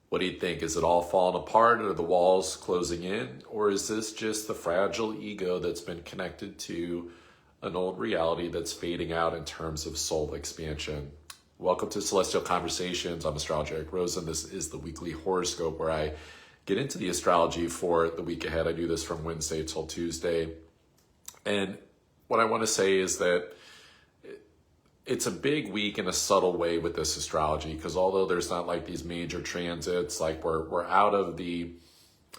What do you think? Is it all falling apart? Are the walls closing in? Or is this just the fragile ego that's been connected to an old reality that's fading out in terms of soul expansion? Welcome to Celestial Conversations. I'm Astrology Eric Rosen. This is the weekly horoscope where I get into the astrology for the week ahead. I do this from Wednesday till Tuesday. And what I want to say is that it's a big week in a subtle way with this astrology, because although there's not like these major transits, like we're out of the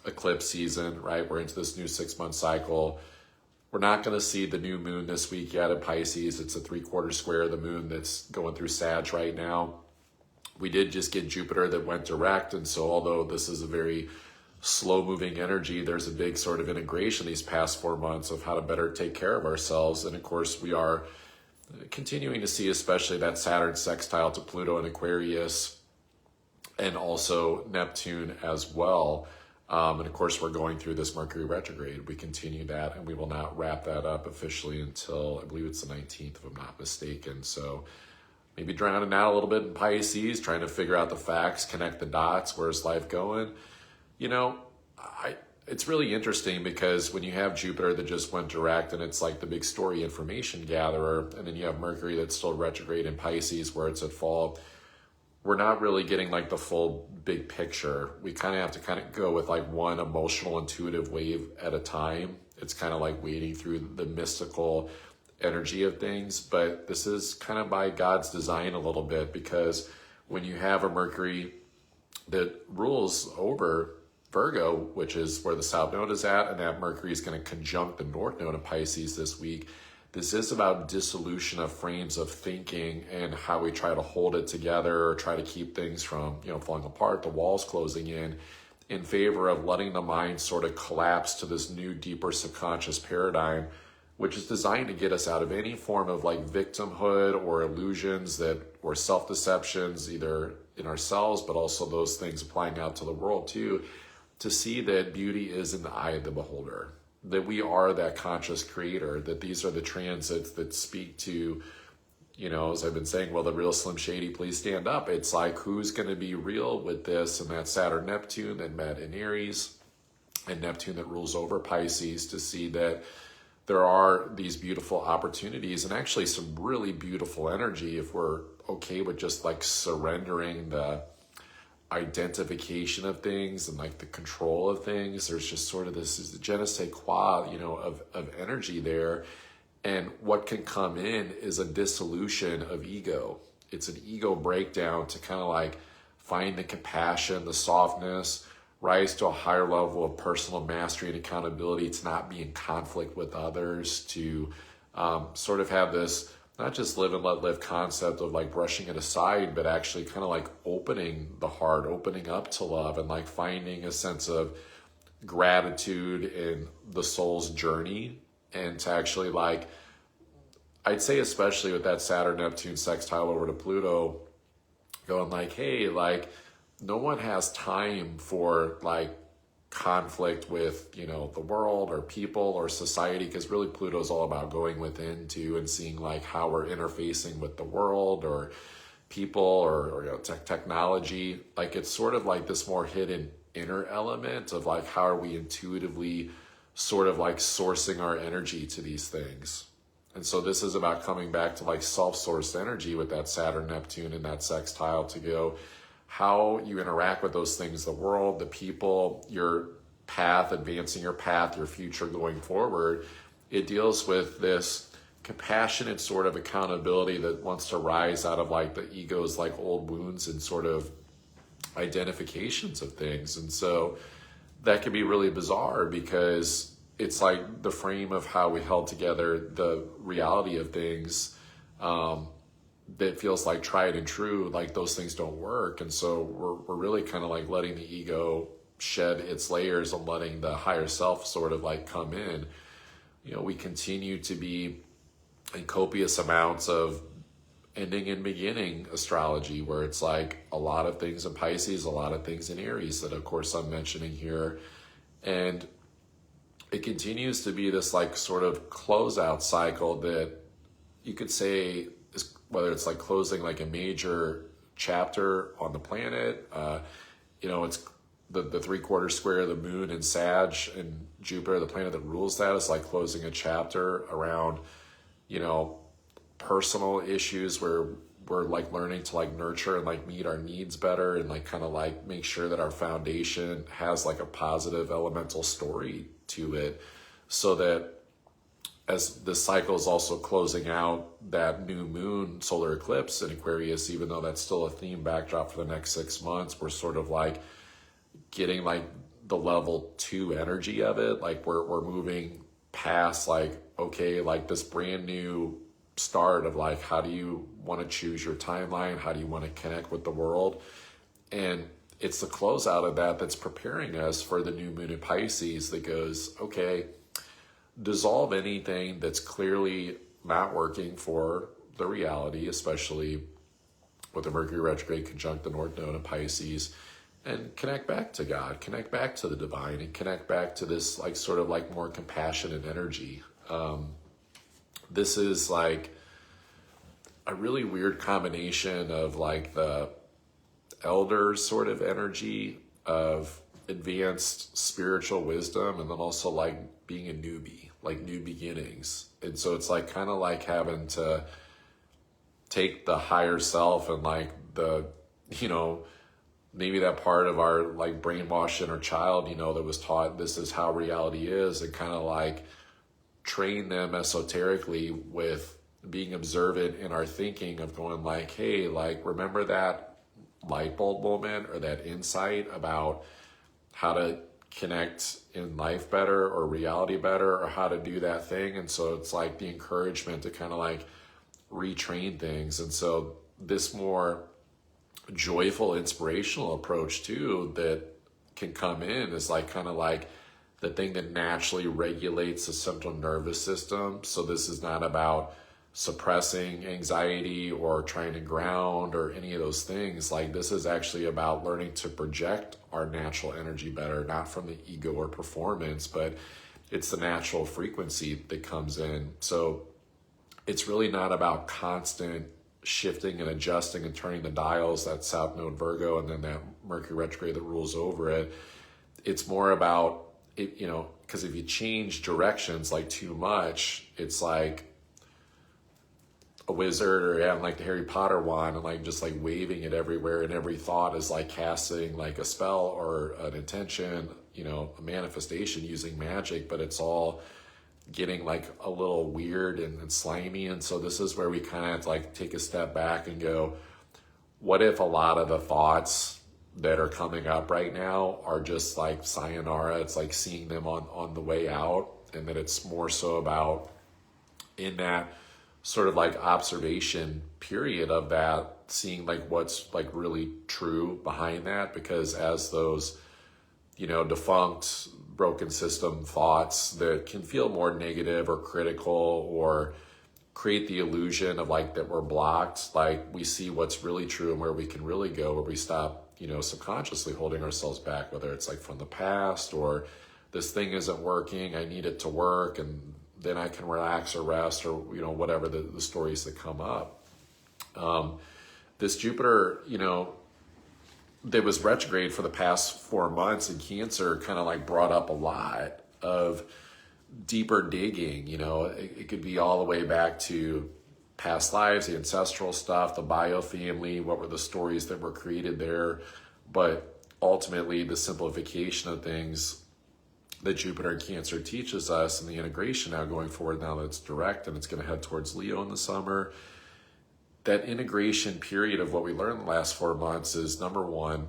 eclipse season, right? We're into this new 6-month cycle. We're not going to see the new moon this week yet in Pisces. It's a 3/4 square of the moon that's going through Sag right now. We did just get Jupiter that went direct. And so although this is a very slow moving energy, there's a big sort of integration these past 4 months of how to better take care of ourselves. And of course, we are continuing to see especially that Saturn sextile to Pluto and Aquarius, and also Neptune as well. And of course, we're going through this Mercury retrograde. We continue that, and we will not wrap that up officially until, I believe it's the 19th, if I'm not mistaken. So maybe drowning out a little bit in Pisces, trying to figure out the facts, connect the dots. Where's life going? You know, it's really interesting because when you have Jupiter that just went direct and it's like the big story information gatherer, and then you have Mercury that's still retrograde in Pisces where it's at fall, we're not really getting like the full big picture. We kind of have to kind of go with like one emotional intuitive wave at a time. It's kind of like wading through the mystical energy of things, but this is kind of by God's design a little bit, because when you have a Mercury that rules over Virgo, which is where the South Node is at, and that Mercury is going to conjunct the North Node of Pisces this week. This is about dissolution of frames of thinking and how we try to hold it together or try to keep things from, falling apart, the walls closing in favor of letting the mind sort of collapse to this new, deeper subconscious paradigm, which is designed to get us out of any form of like victimhood or illusions or self-deceptions, either in ourselves, but also those things applying out to the world too, to see that beauty is in the eye of the beholder, that we are that conscious creator, that these are the transits that speak to, as I've been saying, well, the real Slim Shady, please stand up. It's like, who's going to be real with this? And that Saturn Neptune that met in Aries, and Neptune that rules over Pisces, to see that there are these beautiful opportunities and actually some really beautiful energy if we're okay with just like surrendering the identification of things and like the control of things. There's just sort of this je ne sais quoi, of energy there. And what can come in is a dissolution of ego. It's an ego breakdown to kind of like find the compassion, the softness, rise to a higher level of personal mastery and accountability, to not be in conflict with others, to sort of have this not just live and let live concept of like brushing it aside, but actually kind of like opening the heart, opening up to love, and like finding a sense of gratitude in the soul's journey. And to actually like, I'd say especially with that Saturn Neptune sextile over to Pluto, going like, hey, like no one has time for like conflict with the world or people or society, because really Pluto's all about going within too and seeing like how we're interfacing with the world or people or technology. Like it's sort of like this more hidden inner element of like how are we intuitively sort of like sourcing our energy to these things. And so this is about coming back to like self-sourced energy with that Saturn Neptune and that sextile, to go how you interact with those things, the world, the people, your path, advancing your path, your future going forward. It deals with this compassionate sort of accountability that wants to rise out of like the ego's like old wounds and sort of identifications of things. And so that can be really bizarre, because it's like the frame of how we held together the reality of things, that feels like tried and true, like those things don't work. And so we're really kind of like letting the ego shed its layers and letting the higher self sort of like come in. We continue to be in copious amounts of ending and beginning astrology, where it's like a lot of things in Pisces, a lot of things in Aries that of course I'm mentioning here. And it continues to be this like sort of closeout cycle that you could say, whether it's like closing like a major chapter on the planet, it's the 3/4 square of the moon in Sag, and Jupiter, the planet that rules that, is like closing a chapter around, personal issues where we're like learning to like nurture and like meet our needs better, and like kind of like make sure that our foundation has like a positive elemental story to it, so that as the cycle is also closing out that new moon solar eclipse in Aquarius, even though that's still a theme backdrop for the next 6 months, we're sort of like getting like the level 2 energy of it. Like we're moving past like, okay, like this brand new start of like, how do you want to choose your timeline? How do you want to connect with the world? And it's the closeout of that that's preparing us for the new moon in Pisces that goes, okay, dissolve anything that's clearly not working for the reality, especially with the Mercury retrograde conjunct the North Node in Pisces, and connect back to God, connect back to the divine, and connect back to this like sort of like more compassionate energy. This is like a really weird combination of like the elder sort of energy of advanced spiritual wisdom, and then also like being a newbie, like new beginnings. And so it's like kind of like having to take the higher self and like the, maybe that part of our like brainwashed inner child, that was taught this is how reality is, and kind of like train them esoterically with being observant in our thinking of going like, hey, like remember that light bulb moment or that insight about how to connect in life better or reality better, or how to do that thing. And so it's like the encouragement to kind of like retrain things. And so this more joyful, inspirational approach too that can come in is like kind of like the thing that naturally regulates the central nervous system. So this is not about suppressing anxiety or trying to ground or any of those things. Like this is actually about learning to project our natural energy better, not from the ego or performance, but it's the natural frequency that comes in. So it's really not about constant shifting and adjusting and turning the dials, that South Node Virgo, and then that Mercury retrograde that rules over it. It's more about it, because if you change directions like too much, it's like a wizard or having like the Harry Potter wand and like just like waving it everywhere, and every thought is like casting like a spell or an intention, a manifestation using magic, but it's all getting like a little weird and slimy. And so this is where we kind of like take a step back and go, what if a lot of the thoughts that are coming up right now are just like sayonara? It's like seeing them on the way out, and that it's more so about in that sort of like observation period of that, seeing like what's like really true behind that. Because as those, defunct, broken system thoughts that can feel more negative or critical or create the illusion of like that we're blocked, like we see what's really true and where we can really go, where we stop, subconsciously holding ourselves back, whether it's like from the past or this thing isn't working, I need it to work, and then I can relax or rest, or, whatever the stories that come up. This Jupiter, that was retrograde for the past 4 months in Cancer kind of like brought up a lot of deeper digging. It could be all the way back to past lives, the ancestral stuff, the bio family, what were the stories that were created there. But ultimately the simplification of things that Jupiter in Cancer teaches us, and the integration now going forward, now that it's direct and it's going to head towards Leo in the summer, that integration period of what we learned in the last 4 months is, number one,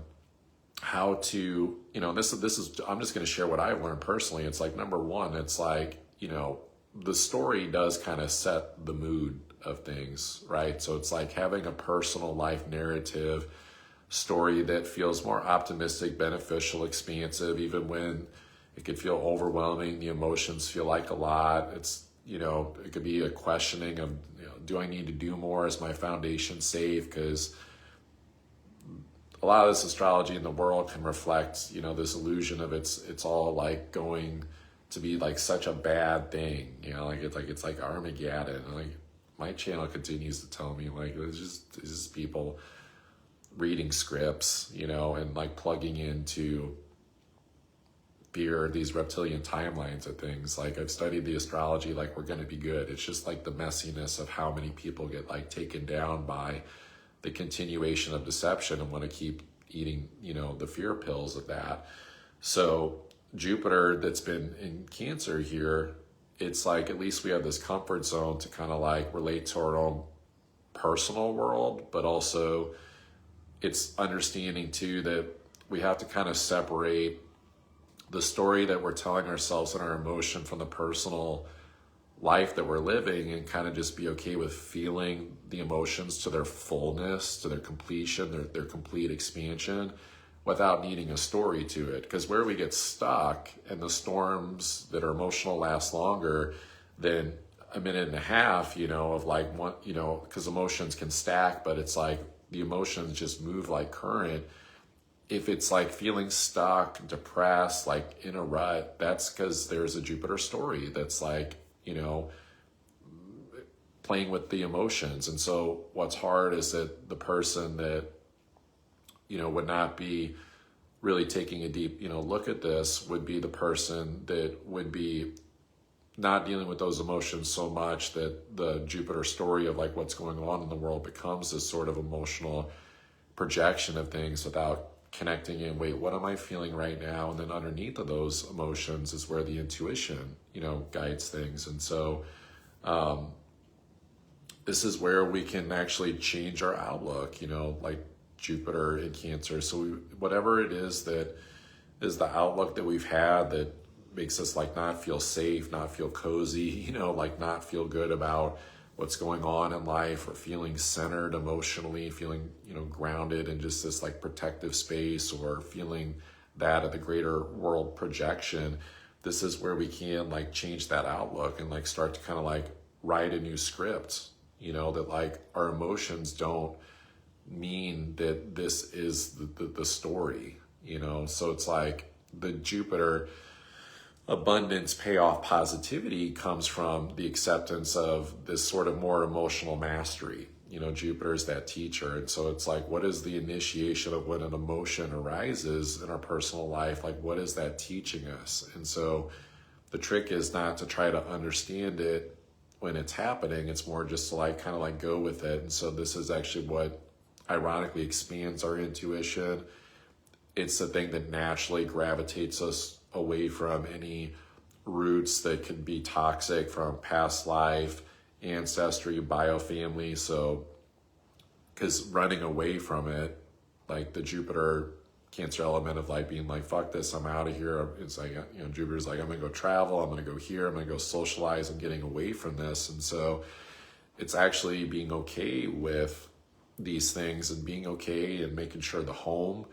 how to, this is, I'm just going to share what I've learned personally. It's like, number one, it's like, the story does kind of set the mood of things, right? So it's like having a personal life narrative story that feels more optimistic, beneficial, expansive, even when it could feel overwhelming. The emotions feel like a lot. It's, it could be a questioning of, do I need to do more? Is my foundation safe? Because a lot of this astrology in the world can reflect, this illusion of it's all like going to be like such a bad thing, it's like Armageddon. And like my channel continues to tell me like it's just people reading scripts, and like plugging into these reptilian timelines of things. Like I've studied the astrology, like we're going to be good. It's just like the messiness of how many people get like taken down by the continuation of deception and want to keep eating, the fear pills of that. So Jupiter that's been in Cancer here, it's like at least we have this comfort zone to kind of like relate to our own personal world, but also it's understanding too that we have to kind of separate the story that we're telling ourselves and our emotion from the personal life that we're living, and kind of just be okay with feeling the emotions to their fullness, to their completion, their complete expansion, without needing a story to it. Because where we get stuck and the storms that are emotional last longer than a minute and a half, of like one, because emotions can stack, but it's like the emotions just move like current. If it's like feeling stuck, depressed, like in a rut, that's because there's a Jupiter story that's like, playing with the emotions. And so what's hard is that the person that, would not be really taking a deep, look at this would be the person that would be not dealing with those emotions so much that the Jupiter story of like what's going on in the world becomes this sort of emotional projection of things without connecting in, wait, what am I feeling right now? And then underneath of those emotions is where the intuition, guides things. And so this is where we can actually change our outlook, like Jupiter in Cancer. So whatever it is that is the outlook that we've had that makes us like not feel safe, not feel cozy, like not feel good about what's going on in life, or feeling centered emotionally, feeling, grounded in just this like protective space, or feeling that of the greater world projection. This is where we can like change that outlook and like start to kind of like write a new script, that like our emotions don't mean that this is the story, So it's like the Jupiter abundance, payoff, positivity comes from the acceptance of this sort of more emotional mastery. Jupiter is that teacher. And so it's like, what is the initiation of when an emotion arises in our personal life? Like, what is that teaching us? And so the trick is not to try to understand it when it's happening. It's more just to like, kind of like go with it. And so this is actually what ironically expands our intuition. It's the thing that naturally gravitates us away from any roots that can be toxic from past life, ancestry, biofamily. So, because running away from it, like the Jupiter Cancer element of like being like, fuck this, I'm out of here. It's like, Jupiter's like, I'm going to go travel. I'm going to go here. I'm going to go socialize. I'm getting away from this. And so it's actually being okay with these things and being okay and making sure the home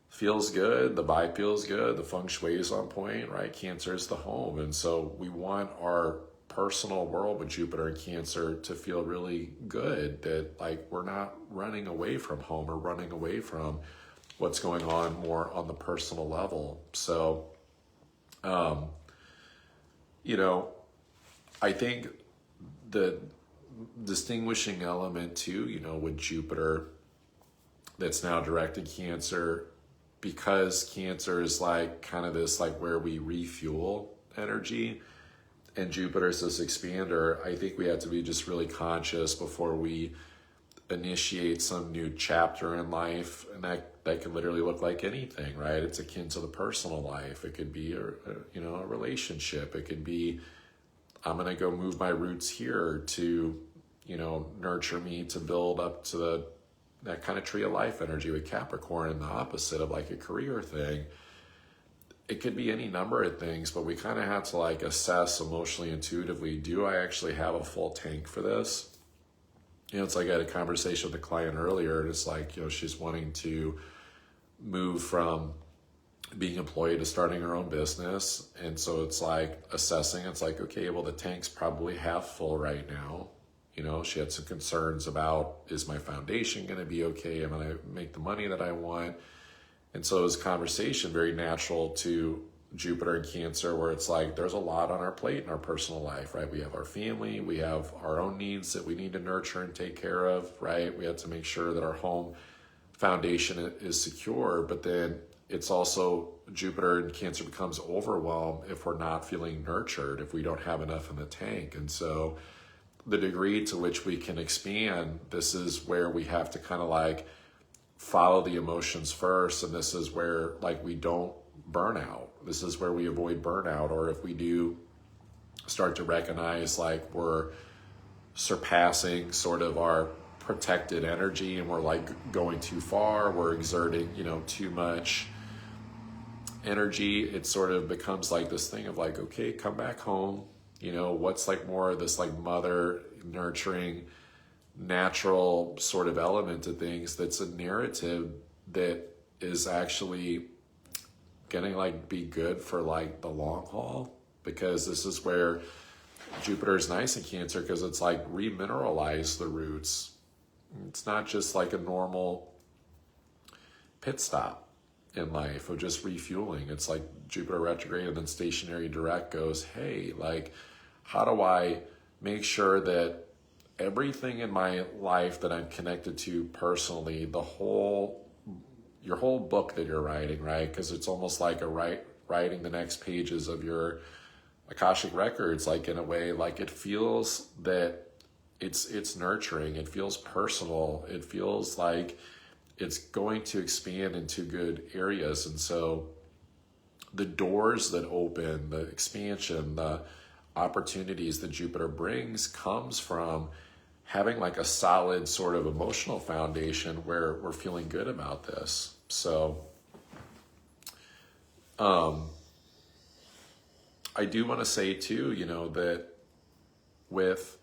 feels good, the vibe feels good, the feng shui is on point, right? Cancer is the home. And so we want our personal world with Jupiter and Cancer to feel really good, that like we're not running away from home or running away from what's going on more on the personal level. So, I think the distinguishing element too, with Jupiter that's now direct in Cancer, because Cancer is like kind of this like where we refuel energy, and Jupiter is this expander. I think we have to be just really conscious before we initiate some new chapter in life, and that can literally look like anything, right? It's akin to the personal life. It could be a relationship. It could be, I'm gonna go move my roots here to nurture me to build up to that kind of tree of life energy with Capricorn, and the opposite of like a career thing. It could be any number of things, but we kind of have to like assess emotionally, intuitively, do I actually have a full tank for this? It's like I had a conversation with a client earlier, and it's like, she's wanting to move from being employed to starting her own business. And so it's like assessing, it's like, okay, well, the tank's probably half full right now. She had some concerns about, is my foundation going to be okay? Am I going to make the money that I want? And so it was a conversation very natural to Jupiter and Cancer, where it's like, there's a lot on our plate in our personal life, right? We have our family, we have our own needs that we need to nurture and take care of, right? We have to make sure that our home foundation is secure, but then it's also Jupiter in Cancer becomes overwhelmed if we're not feeling nurtured, if we don't have enough in the tank. And so the degree to which we can expand, this is where we have to kind of like follow the emotions first. And this is where like we don't burn out. This is where we avoid burnout. Or if we do start to recognize like we're surpassing sort of our protected energy and we're like going too far, we're exerting, too much energy, it sort of becomes like this thing of like, okay, come back home. What's like more of this like mother nurturing natural sort of element to things that's a narrative that is actually gonna like be good for like the long haul, because this is where Jupiter is nice in Cancer, because it's like remineralize the roots. It's not just like a normal pit stop in life of just refueling. It's like Jupiter retrograde and then stationary direct goes, hey, like, how do I make sure that everything in my life that I'm connected to personally, your whole book that you're writing, right? Because it's almost like writing the next pages of your Akashic records, like in a way, like it feels that it's nurturing, it feels personal, it feels like it's going to expand into good areas. And so the doors that open, the expansion, the opportunities that Jupiter brings comes from having like a solid sort of emotional foundation where we're feeling good about this. So I do want to say too, that with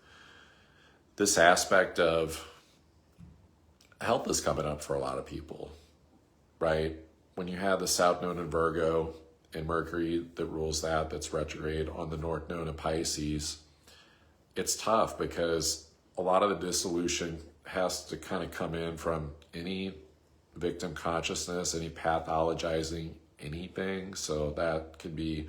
this aspect of health is coming up for a lot of people, right? When you have the South Node in Virgo and Mercury that rules that's retrograde on the North Node in Pisces, it's tough because a lot of the dissolution has to kind of come in from any victim consciousness, any pathologizing anything. So that could be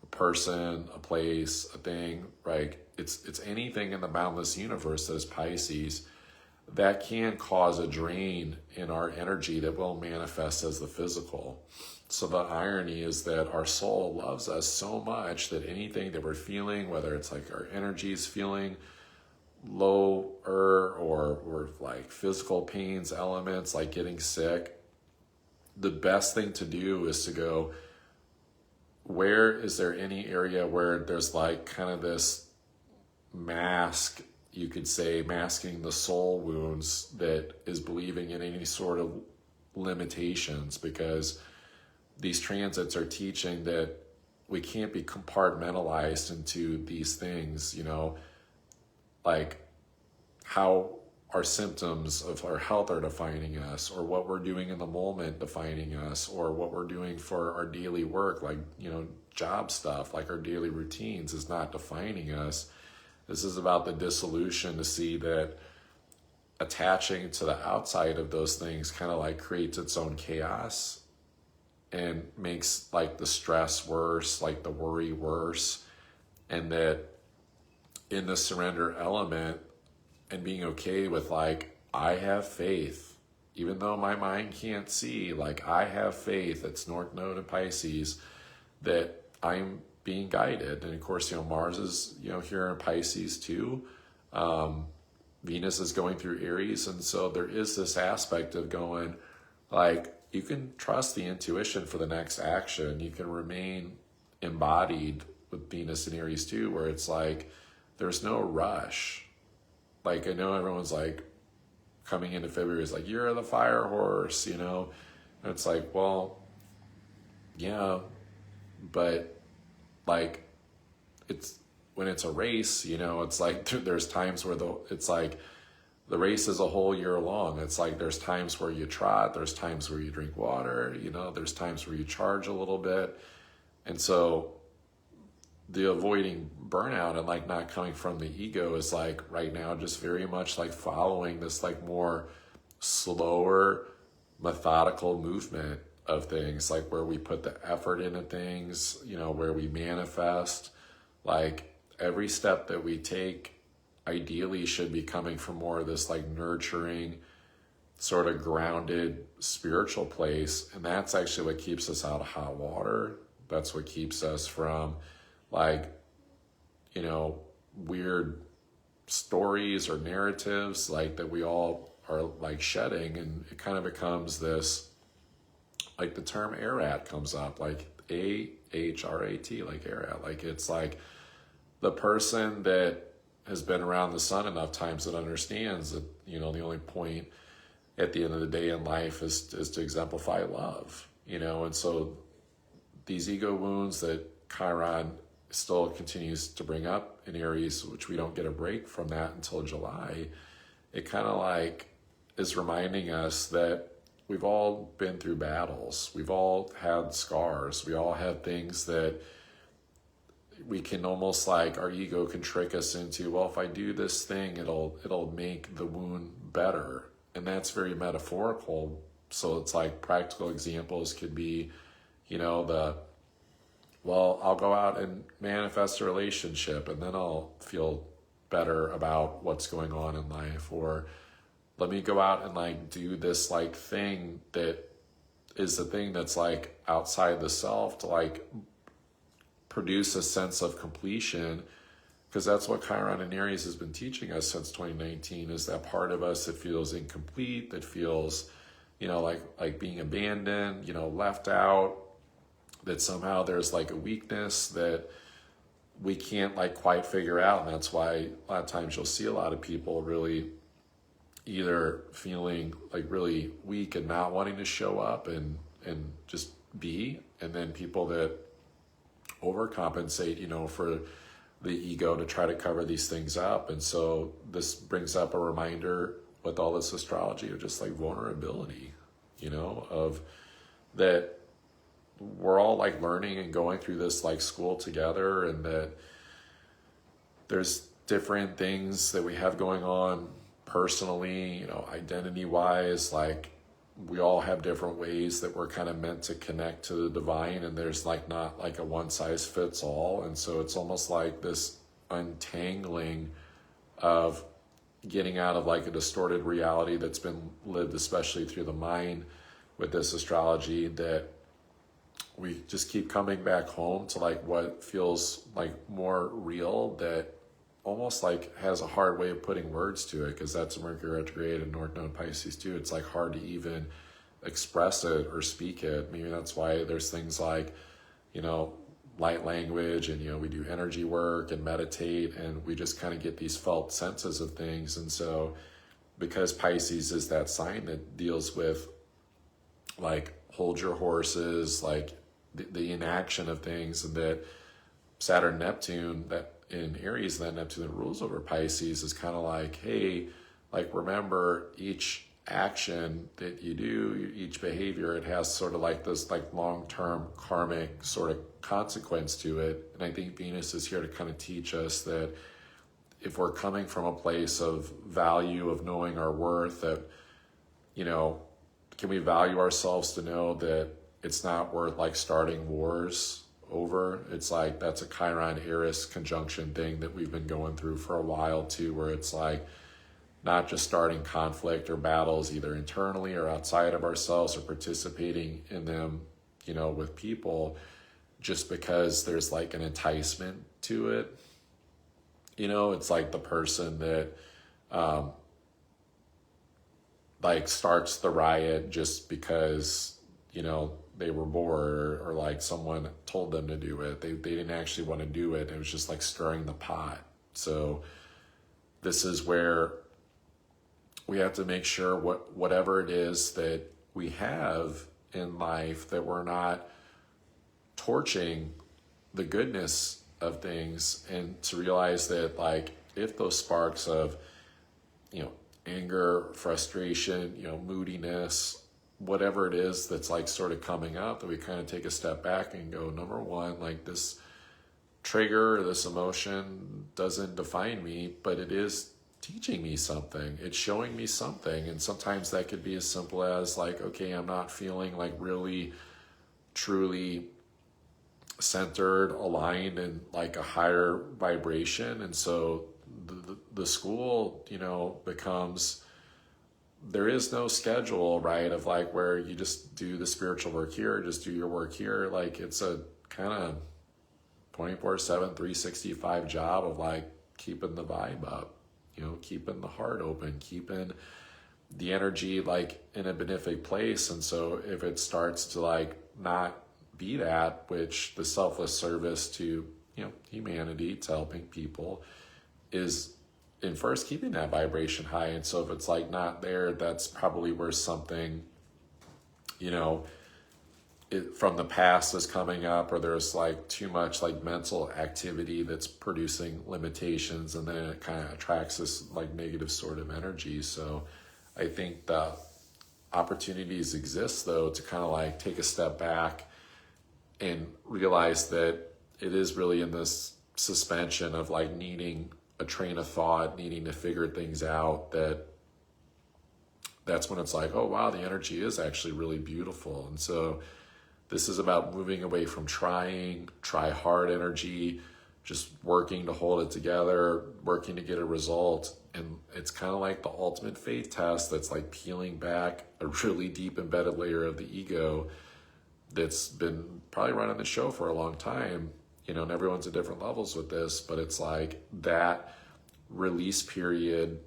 a person, a place, a thing, right? It's anything in the boundless universe that is Pisces that can cause a drain in our energy that will manifest as the physical. So the irony is that our soul loves us so much that anything that we're feeling, whether it's like our energy is feeling lower or we're like physical pains, elements like getting sick, the best thing to do is to go, where is there any area where there's like kind of this mask, you could say, masking the soul wounds that is believing in any sort of limitations, because these transits are teaching that we can't be compartmentalized into these things, like how our symptoms of our health are defining us, or what we're doing in the moment defining us, or what we're doing for our daily work, like, job stuff, like our daily routines is not defining us. This is about the dissolution, to see that attaching to the outside of those things kind of like creates its own chaos and makes like the stress worse, like the worry worse. And that in the surrender element and being okay with like, I have faith, even though my mind can't see, like I have faith, it's North Node and Pisces, that I'm being guided. And of course, Mars is, here in Pisces too. Venus is going through Aries. And so there is this aspect of going, like, you can trust the intuition for the next action. You can remain embodied with Venus and Aries too, where it's like, there's no rush. Like, I know everyone's like coming into February is like, you're the fire horse, and it's like, well, yeah, but like, it's when it's a race, it's like there's times where it's like the race is a whole year long. It's like there's times where you trot, there's times where you drink water, there's times where you charge a little bit. And so the avoiding burnout and like not coming from the ego is like right now just very much like following this like more slower, methodical movement of things, like where we put the effort into things, where we manifest. Like every step that we take ideally should be coming from more of this like nurturing sort of grounded spiritual place. And that's actually what keeps us out of hot water. That's what keeps us from like, weird stories or narratives like that we all are like shedding. And it kind of becomes this, like the term ARAT comes up, like AHRAT, like ARAT. Like it's like the person that has been around the sun enough times that understands that, the only point at the end of the day in life is to exemplify love, and so these ego wounds that Chiron still continues to bring up in Aries, which we don't get a break from that until July, it kind of like is reminding us that we've all been through battles. We've all had scars. We all have things that we can almost like, our ego can trick us into, well, if I do this thing, it'll make the wound better. And that's very metaphorical. So it's like practical examples could be, I'll go out and manifest a relationship and then I'll feel better about what's going on in life. Or let me go out and like do this like thing that is the thing that's like outside the self to like produce a sense of completion. Because that's what Chiron and Aries has been teaching us since 2019, is that part of us that feels incomplete, that feels, like being abandoned, left out, that somehow there's like a weakness that we can't like quite figure out. And that's why a lot of times you'll see a lot of people really either feeling like really weak and not wanting to show up and just be, and then people that overcompensate, for the ego to try to cover these things up. And so this brings up a reminder with all this astrology of just like vulnerability, of that we're all like learning and going through this like school together, and that there's different things that we have going on personally, identity wise, like we all have different ways that we're kind of meant to connect to the divine, and there's like not like a one size fits all. And so it's almost like this untangling of getting out of like a distorted reality that's been lived, especially through the mind with this astrology, that we just keep coming back home to like what feels like more real, that almost like has a hard way of putting words to it, because that's a Mercury retrograde and North Node Pisces too. It's like hard to even express it or speak it. Maybe that's why there's things like, light language, and, we do energy work and meditate, and we just kind of get these felt senses of things. And so because Pisces is that sign that deals with like hold your horses, like the inaction of things, and that Saturn, Neptune, that in Aries, that Neptune that rules over Pisces, is kind of like, hey, like remember each action that you do, each behavior, it has sort of like this like long-term karmic sort of consequence to it. And I think Venus is here to kind of teach us that if we're coming from a place of value, of knowing our worth, that, can we value ourselves to know that it's not worth like starting wars over? It's like that's a Chiron Eris conjunction thing that we've been going through for a while too, where it's like not just starting conflict or battles either internally or outside of ourselves, or participating in them, with people, just because there's like an enticement to it. It's like the person that like starts the riot just because, they were bored, or like someone told them to do it. They didn't actually want to do it. It was just like stirring the pot. So this is where we have to make sure whatever it is that we have in life, that we're not torching the goodness of things, and to realize that like if those sparks of, anger, frustration, moodiness, whatever it is that's like sort of coming up, that we kind of take a step back and go, number one, like this trigger, this emotion doesn't define me, but it is teaching me something. It's showing me something. And sometimes that could be as simple as like, okay, I'm not feeling like really, truly centered, aligned in like a higher vibration. And so the school, becomes there is no schedule, right? Of like where you just do the spiritual work here, just do your work here. Like it's a kind of 24/7, 365 job of like keeping the vibe up, keeping the heart open, keeping the energy like in a benefic place. And so if it starts to like not be that, which the selfless service to, humanity, to helping people is in first keeping that vibration high. And so if it's like not there, that's probably where something, from the past is coming up, or there's like too much like mental activity that's producing limitations, and then it kind of attracts this like negative sort of energy. So I think the opportunities exist though to kind of like take a step back and realize that it is really in this suspension of like needing a train of thought, needing to figure things out, that's when it's like, oh wow, the energy is actually really beautiful. And so this is about moving away from try hard energy, just working to hold it together, working to get a result. And it's kind of like the ultimate faith test that's like peeling back a really deep embedded layer of the ego that's been probably running the show for a long time, and everyone's at different levels with this, but it's like that release period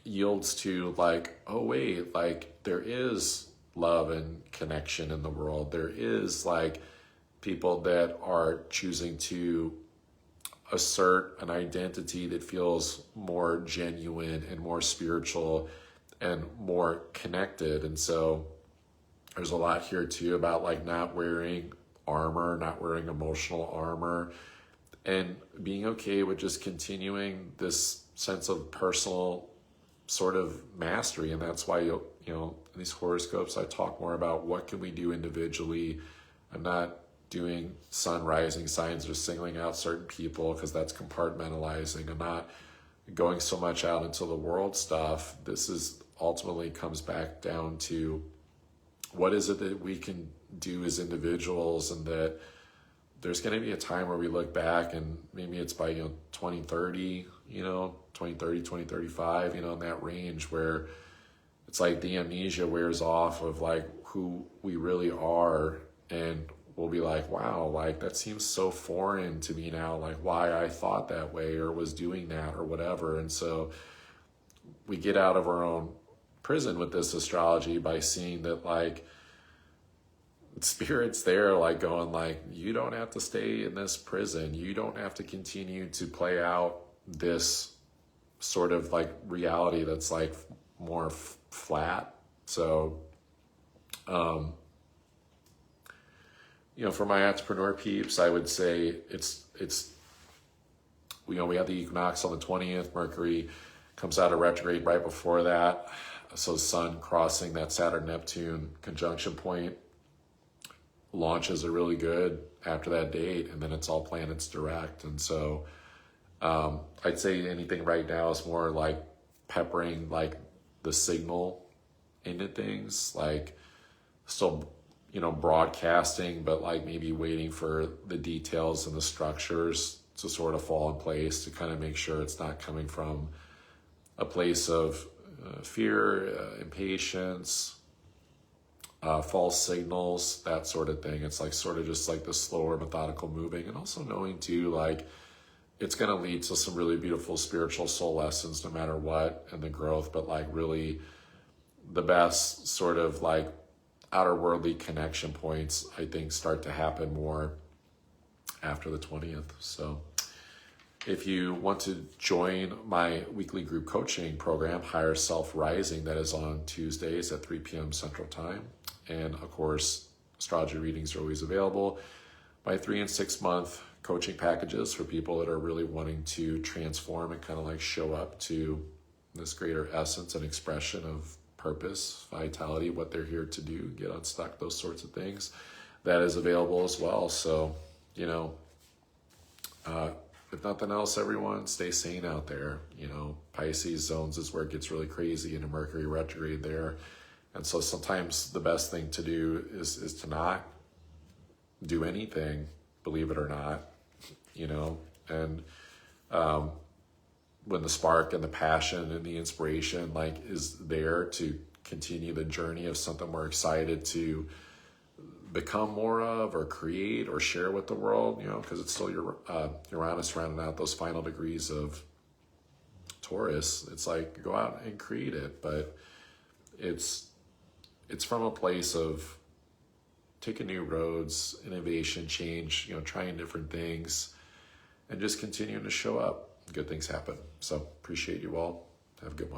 yields to like, oh wait, like there is love and connection in the world. There is like people that are choosing to assert an identity that feels more genuine and more spiritual and more connected. And so there's a lot here too about like not wearing armor, not wearing emotional armor, and being okay with just continuing this sense of personal sort of mastery. And that's why, in these horoscopes, I talk more about what can we do individually. I'm not doing sun rising signs or singling out certain people because that's compartmentalizing. I'm not going so much out into the world stuff. This is ultimately comes back down to what is it that we can do as individuals, and that there's going to be a time where we look back, and maybe it's by 2030, 2035, in that range where it's like the amnesia wears off of like who we really are, and we'll be like, wow, like that seems so foreign to me now, like why I thought that way or was doing that or whatever. And so we get out of our own prison with this astrology by seeing that like spirit's there, like going like, you don't have to stay in this prison. You don't have to continue to play out this sort of like reality that's like more flat. So, for my entrepreneur peeps, I would say it's we have the equinox on the 20th. Mercury comes out of retrograde right before that. So Sun crossing that Saturn-Neptune conjunction point. Launches are really good after that date, and then it's all planets direct. And so I'd say anything right now is more like peppering like the signal into things, like still broadcasting, but like maybe waiting for the details and the structures to sort of fall in place to kind of make sure it's not coming from a place of fear, impatience, false signals, that sort of thing. It's like sort of just like the slower methodical moving, and also knowing too, like it's going to lead to some really beautiful spiritual soul lessons no matter what, and the growth, but like really the best sort of like outer worldly connection points, I think, start to happen more after the 20th. So if you want to join my weekly group coaching program, Higher Self Rising, that is on Tuesdays at 3 p.m. Central Time. And of course, astrology readings are always available. My 3 and 6 month coaching packages for people that are really wanting to transform and kind of like show up to this greater essence and expression of purpose, vitality, what they're here to do, get unstuck, those sorts of things. That is available as well. So, if nothing else, everyone, stay sane out there. Pisces zones is where it gets really crazy, and a Mercury retrograde there. And so sometimes the best thing to do is to not do anything, believe it or not, and when the spark and the passion and the inspiration like is there to continue the journey of something we're excited to become more of or create or share with the world, you know, because it's still Uranus rounding out those final degrees of Taurus. It's like go out and create it, but it's from a place of taking new roads, innovation, change, you know, trying different things, and just continuing to show up. Good things happen. So appreciate you all. Have a good one.